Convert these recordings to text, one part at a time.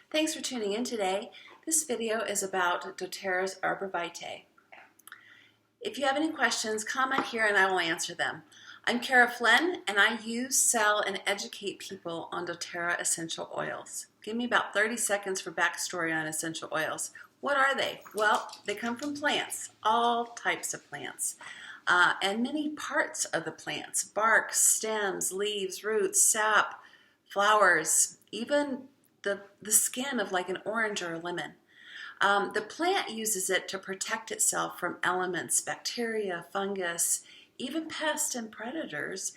Thanks for tuning in today. This video is about doTERRA's Arborvitae. If you have any questions, comment here and I will answer them. I'm Cara Flynn and I use, sell, and educate people on doTERRA essential oils. Give me about 30 seconds for backstory on essential oils. What are they? Well, they come from plants, all types of plants, and many parts of the plants: bark, stems, leaves, roots, sap, flowers, even the skin of like an orange or a lemon. The plant uses it to protect itself from elements, bacteria, fungus, even pests and predators,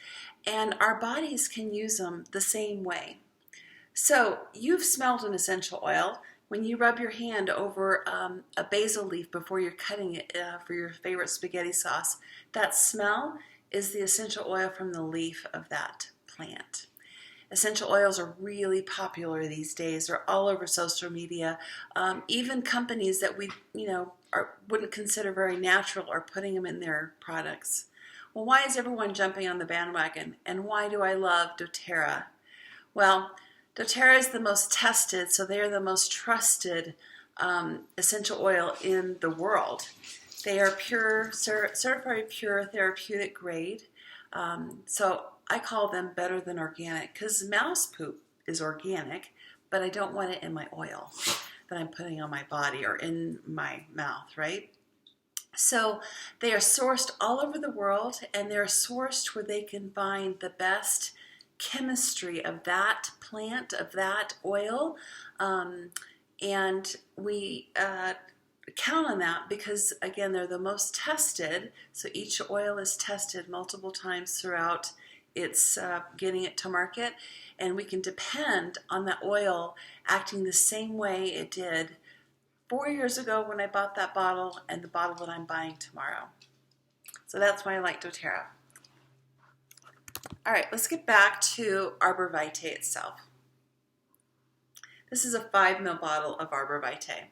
and our bodies can use them the same way. So you've smelled an essential oil when you rub your hand over a basil leaf before you're cutting it for your favorite spaghetti sauce. That smell is the essential oil from the leaf of that plant. Essential oils are really popular these days. They're all over social media. Even companies that we, wouldn't consider very natural are putting them in their products. Well, why is everyone jumping on the bandwagon? And why do I love doTERRA? Well, doTERRA is the most tested, so they are the most trusted essential oil in the world. They are pure, certified pure, therapeutic grade. So I call them better than organic, because mouse poop is organic, but I don't want it in my oil that I'm putting on my body or in my mouth, right? So they are sourced all over the world, and they're sourced where they can find the best chemistry of that plant, of that oil, and we count on that because, again, they're the most tested. So each oil is tested multiple times throughout its getting it to market, and we can depend on that oil acting the same way it did 4 years ago when I bought that bottle and the bottle that I'm buying tomorrow. So that's why I like doTERRA. All right, let's get back to Arborvitae itself. This is a 5 ml bottle of Arborvitae.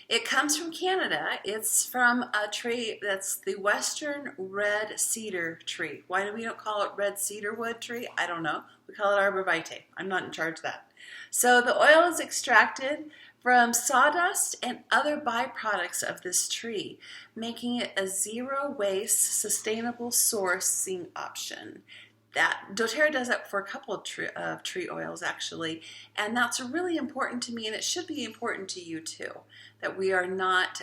It comes from Canada. It's from a tree that's the western red cedar tree. Why do we don't call it red cedar wood tree? I don't know. We call it Arborvitae. I'm not in charge of that. So the oil is extracted from sawdust and other byproducts of this tree, making it a zero waste, sustainable sourcing option. That doTERRA does that for a couple of tree oils, actually, and that's really important to me, and it should be important to you too, that we are not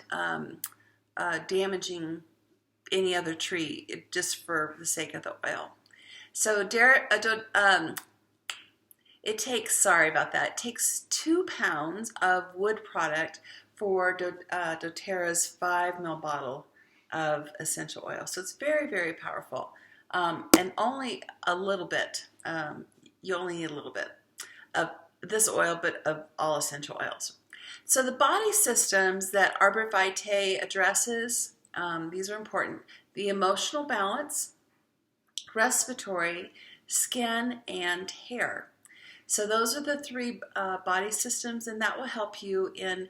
damaging any other tree just for the sake of the oil. So it takes 2 pounds of wood product for doTERRA's 5 ml bottle of essential oil. So it's very, very powerful. And only a little bit, you only need a little bit of this oil, but of all essential oils. So the body systems that Arborvitae addresses, these are important: the emotional balance, respiratory, skin, and hair. So those are the 3 body systems, and that will help you in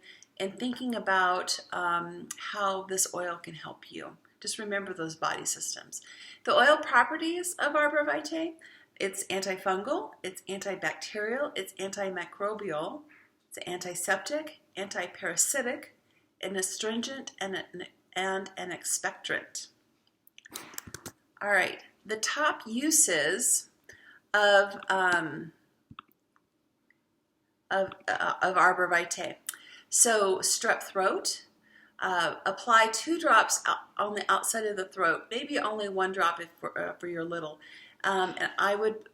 thinking about how this oil can help you. Just remember those body systems. The oil properties of Arborvitae: it's antifungal, it's antibacterial, it's antimicrobial, it's antiseptic, antiparasitic, an astringent, and an expectorant. All right, the top uses of Arborvitae. So strep throat. Apply 2 drops on the outside of the throat, maybe only 1 drop for your little. And I would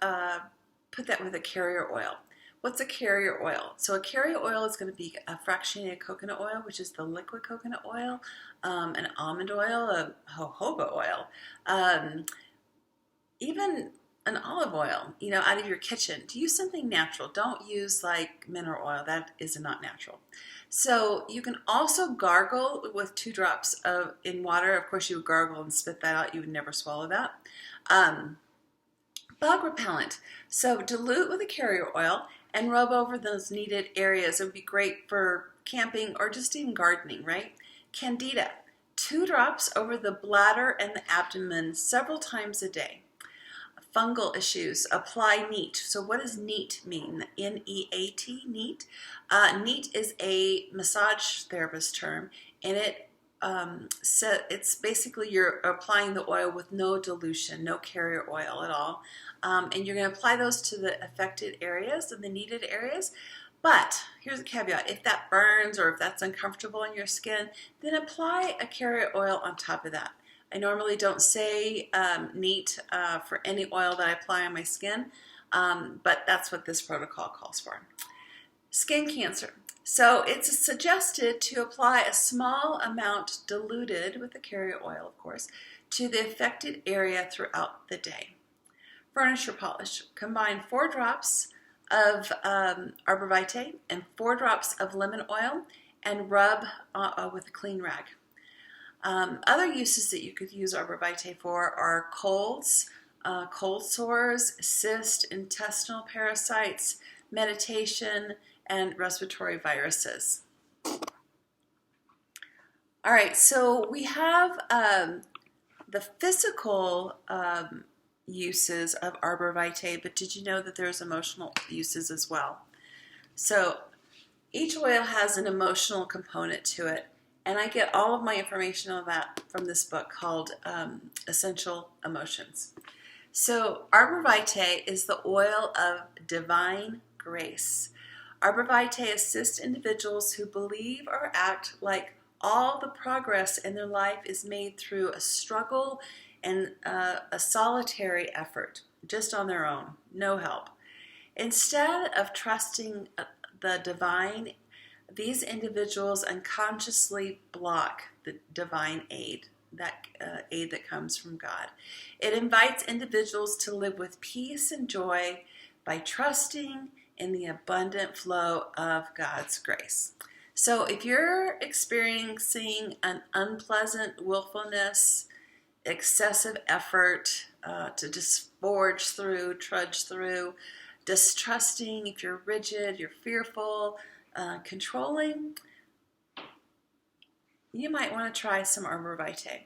put that with a carrier oil. What's a carrier oil? So a carrier oil is going to be a fractionated coconut oil, which is the liquid coconut oil, an almond oil, a jojoba oil, even an olive oil, out of your kitchen. To use something natural. Don't use like mineral oil. That is not natural. So you can also gargle with 2 drops in water. Of course, you would gargle and spit that out. You would never swallow that. Bug repellent. So dilute with a carrier oil and rub over those needed areas. It would be great for camping or just even gardening, right? Candida. 2 drops over the bladder and the abdomen several times a day. fungal issues, apply NEAT. So what does NEAT mean? N-E-A-T, NEAT. NEAT is a massage therapist term, and it's basically you're applying the oil with no dilution, no carrier oil at all. And you're going to apply those to the affected areas and the needed areas. But here's a caveat: if that burns or if that's uncomfortable in your skin, then apply a carrier oil on top of that. I normally don't say NEAT for any oil that I apply on my skin, but that's what this protocol calls for. Skin cancer. So it's suggested to apply a small amount diluted with the carrier oil, of course, to the affected area throughout the day. Furniture polish. Combine 4 drops of Arborvitae and 4 drops of lemon oil and rub with a clean rag. Other uses that you could use Arborvitae for are colds, cold sores, cysts, intestinal parasites, meditation, and respiratory viruses. All right, so we have the physical uses of Arborvitae, but did you know that there's emotional uses as well? So each oil has an emotional component to it, and I get all of my information on that from this book called Essential Emotions. So Arborvitae is the oil of divine grace. Arborvitae assists individuals who believe or act like all the progress in their life is made through a struggle and a solitary effort, just on their own, no help. Instead of trusting the divine, these individuals unconsciously block the divine aid, that aid that comes from God. It invites individuals to live with peace and joy by trusting in the abundant flow of God's grace. So if you're experiencing an unpleasant willfulness, excessive effort to just forge through, trudge through, distrusting, if you're rigid, you're fearful, controlling, you might want to try some Arborvitae.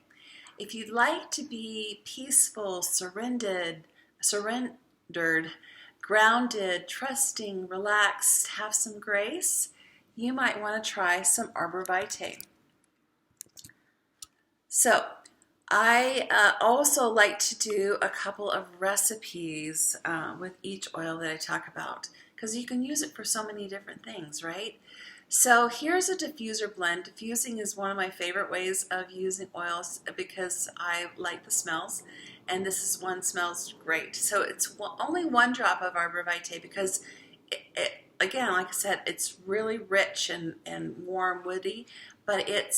If you'd like to be peaceful, surrendered, grounded, trusting, relaxed, have some grace, you might want to try some Arborvitae. So I also like to do a couple of recipes with each oil that I talk about, because you can use it for so many different things, right? So here's a diffuser blend. Diffusing is one of my favorite ways of using oils because I like the smells, and this is one smells great. So it's only 1 drop of Arborvitae because again, like I said, it's really rich and warm, woody, but it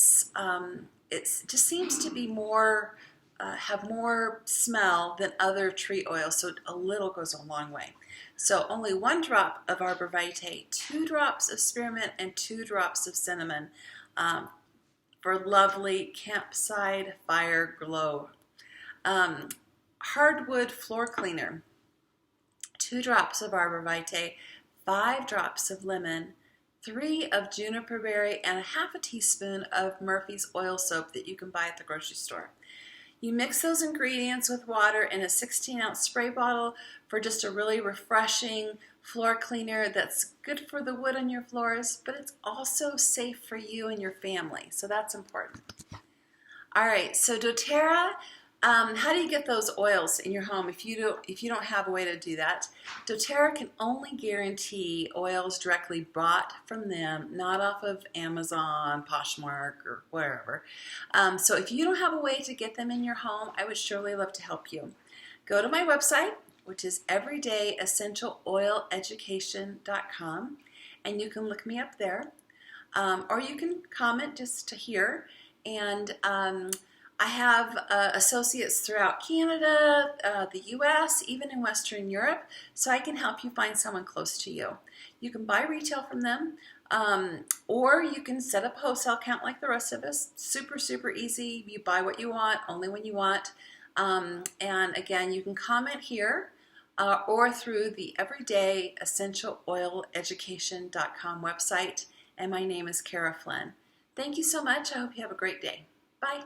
just seems to be more, have more smell than other tree oils, so a little goes a long way. So only 1 drop of Arborvitae, 2 drops of spearmint, and 2 drops of cinnamon for lovely campsite fire glow. Hardwood floor cleaner, 2 drops of Arborvitae, 5 drops of lemon, 3 of juniper berry, and 1/2 teaspoon of Murphy's oil soap that you can buy at the grocery store. You mix those ingredients with water in a 16-ounce spray bottle for just a really refreshing floor cleaner that's good for the wood on your floors, but it's also safe for you and your family, so that's important. All right, so doTERRA. How do you get those oils in your home if you don't have a way to do that? doTERRA can only guarantee oils directly bought from them, not off of Amazon, Poshmark, or wherever. So if you don't have a way to get them in your home, I would surely love to help you. Go to my website, which is everydayessentialoileducation.com, and you can look me up there, or you can comment just to hear. And I have associates throughout Canada, the U.S., even in Western Europe, so I can help you find someone close to you. You can buy retail from them, or you can set up a wholesale account like the rest of us. Super, super easy. You buy what you want, only when you want. And again, you can comment here or through the everydayessentialoileducation.com website. And my name is Cara Flynn. Thank you so much. I hope you have a great day. Bye.